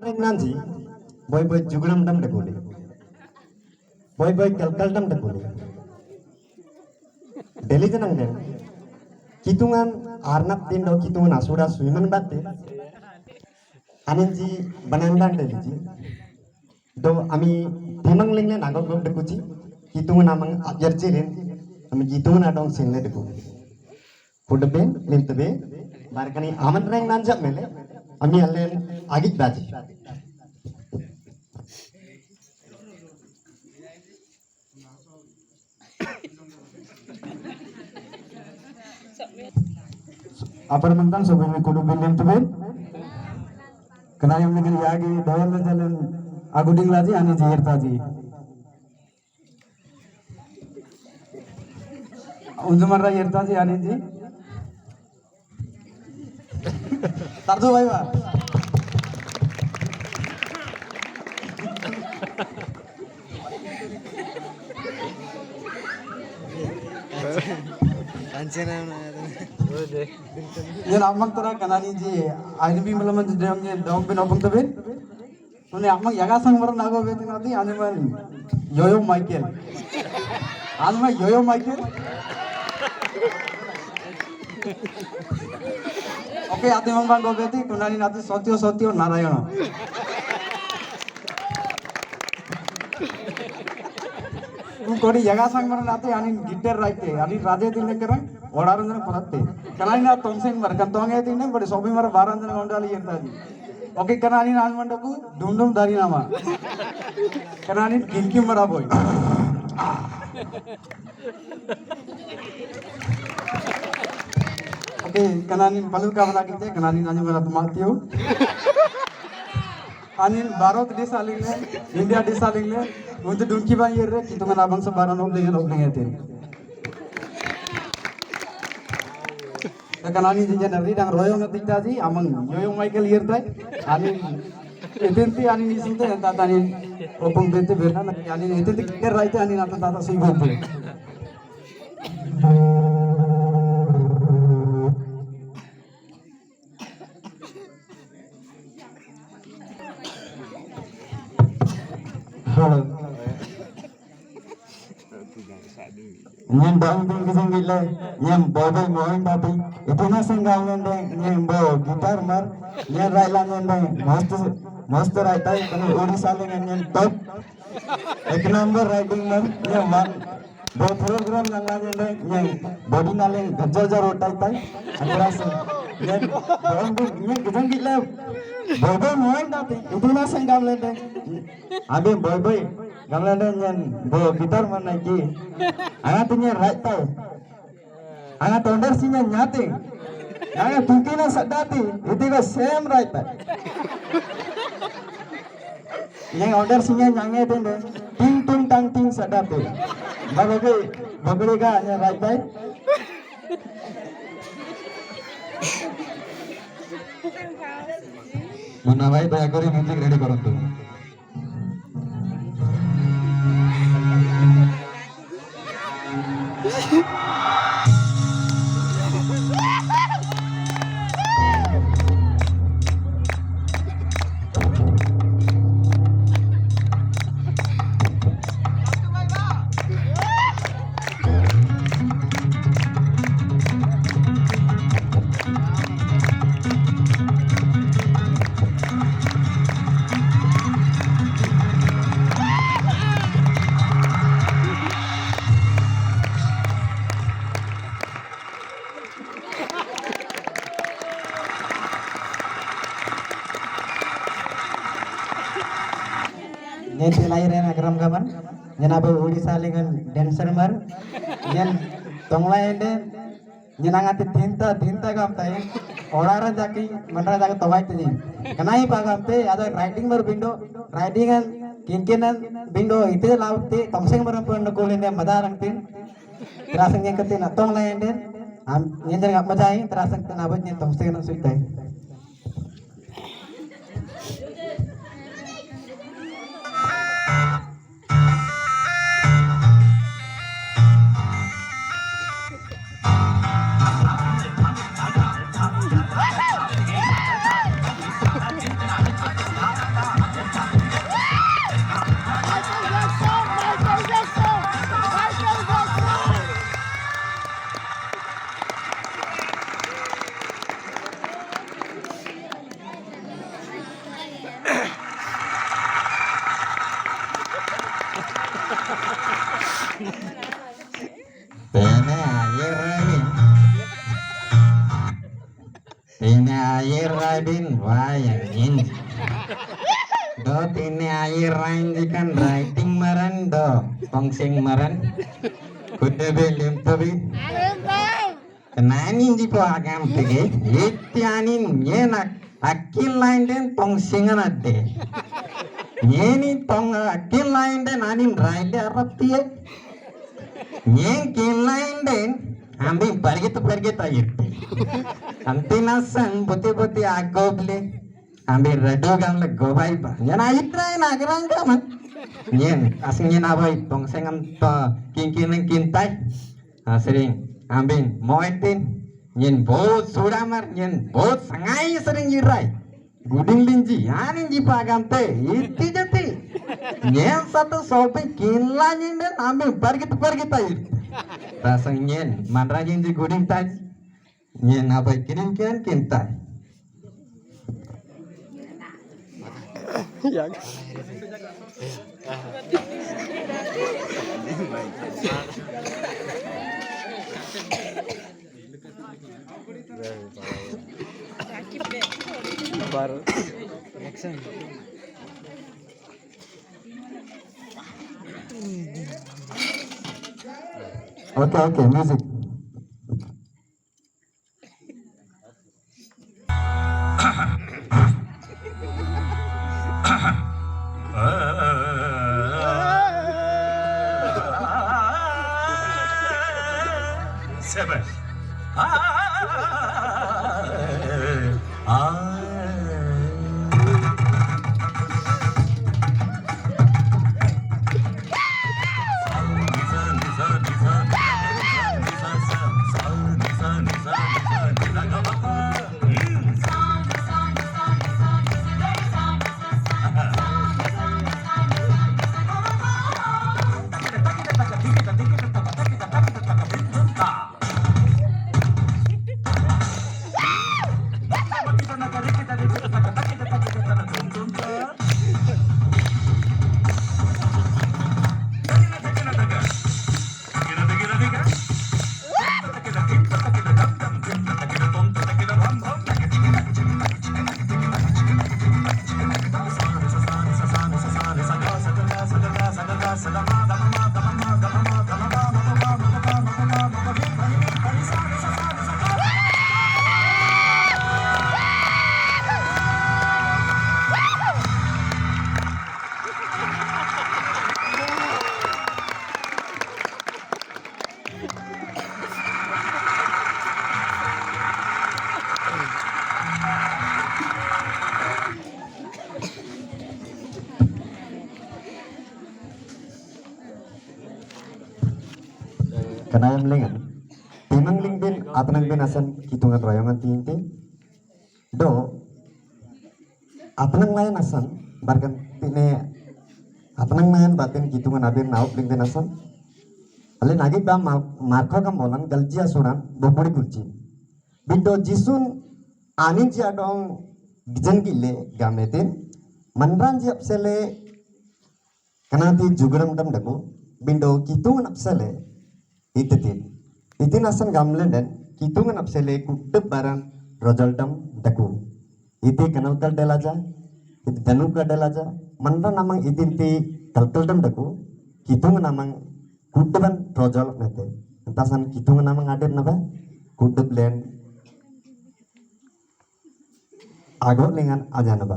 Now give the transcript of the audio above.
trek nanti, boy boy jugram dam de boleh, boy boy kalkal dam de boleh. Delhi jenang deh, kitungan Arnab tindo kitungan asura swimming batte, anenji banandan Delhi ji, do ami timang lingnya nagok gok dekuci, kitungan amang ajar cirin, ami kitungan adong sinle deku. Pudben, lintbe, barkani aman reng nanjak mele, ami alen agik baji. Apa mentang sebagai kudu bilim tebin, kena yang negeri yagi dalam jalan aguding lagi ane jihir taji. Unjuman raya taji ane ji. Tarju bayi ba. Yan amang tara kanani ji aini bi malam ji dam bin opung tebin. Tune amang yaga sang maran nago betin ati ane man Yoyo Michael. Alma Yoyo Michael. Oke ati mang bang gobeti kunani nati Sotio Narayana. Kodi yaga sang maran ati ani gitar raite ani raje tinne kerang odaranjana paratte. Kanani na tongsen mar kan tonge tinne bade sobi mar baranjana gondali yertadi. Oke kanani nan mandaku dum dari nama. Kanani kinki mara boy. Oke kanani palu ka bana kite kanani nani mara tumatio. Anin Bharat desalingle India desalingle untuk dunki banjir kita menabang sebaran obling itu. Kanani jenjari dan royong ngetik ji amang Yoyo Michael yertai anin etinti anin isinte enta tanin opung bente berna anin etinti ker raite anin ata tata sui bente. Nyen daun pun kisang gila, nyen bobo moin tapi itu nasi gawen deh, nyen bo gitar mar, nyen railan deh, master raitai, kalau Odisha lengan nyen top, ek number riding mar, nyen man, bo program nanglan deh, nyen body naleng gajar rotai tai, antara sen, nyen daun pun nyen kisang gila, bobo moin tapi itu nasi gawen deh, abe bobo gawen deh nyen bo gitar mana ki. Anak punya right tahu, anak tonder sinya nyate, anak tungkina sadati, itu kan same right tahu. Yang order sinya nyange itu deh, ting tung tang ting sadati, bagoi ka yang right tahu. Mana baik daya kori music ready koran tu. Nyen lahirnya nagram kapan? Nyen apa Odisha lengan dancer mar, nyen tonglain deh, nyen angati tinta kam tay, orang jaki mana jaki tawai tuh. Kenai pagam teh ada riding mar bindo, ridingan kinkinan bindo itu laut teh tongseng mar pun nukulin deh madarang tin, teraseng nyen ketin tonglain deh, nyen jangan macai teraseng tenabut nyen tongseng nang suitai. Tene air rabin. Tene air rabin wayang inji. Do tene air rain jikan writing maran do pongsing maran. Kuda belim tabi. Kenanin ji po agam tige. Itianin nyenak akil lain den pongsingan ade. Nyeni tong akil lain den anin raide arap tiye. Nyen kin lain den ambil pergi air. Antina sang putih agoble. Ambil redo gang le gobai ba. Nyen air trai nagerang kaman. Nyen asing nyen abai pongsingam to kin kintai. Sering ambil moetin. Nyen bot sudamar nyen bot sangai sering jirai guding linji anin ji pagante iti jati nyen satu sopi kinla nyen den ambil pergi tair rasang nyen manra nyen ji guding taj nyen abai kirim kintai baru action. Okay, music. Seven. Kanayam lengan timang ling bin atanang bin asan hitungan royongan tinti do atanang lain asan barkan pine atanang lain batin hitungan abin nauk ling bin asan ale nagi ba marko kam bolan galjia suran bopori kurci bindo jisun anin ji adong gijan gile gametin manran ji apsele kanati juguram dam daku bindo hitungan apsele itin asan gamlen dan kitungan apsele kutub baran rojaltam daku iti kanalkal delaja iti danuka delaja manra namang itin ti kalkaldam daku kitungan namang kutuban rojal mete entasan kitungan namang adet naba kutub len ago lengan aja naba